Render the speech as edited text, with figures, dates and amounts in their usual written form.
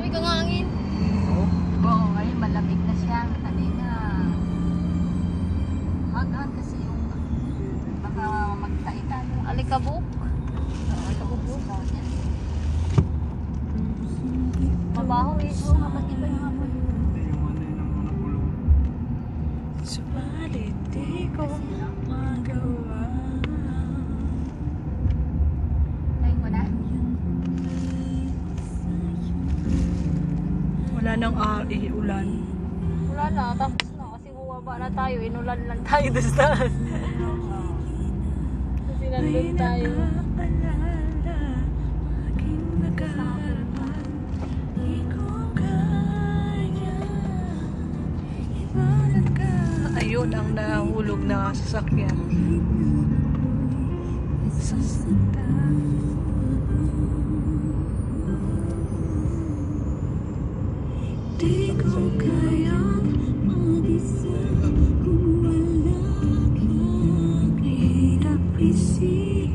Malamig ang hangin. Oo, ngayon malamig na siya. Kanina, haghan kasi yung baka magtaitan. Alikabok. Alikabok. Mabaho eh. Oo, kapag iba yung hapon. Subalit di ko magawa. Tayo mo na. Wala nang ulan. Wala na, tapos na. Kasi bumaba na tayo. Inulan lang tayo doon sa taas. Kasi nandun tayo. Ayun ang nahulog na sasakyan. Di ko kayang mag-isa kung wala kang hirap isipin.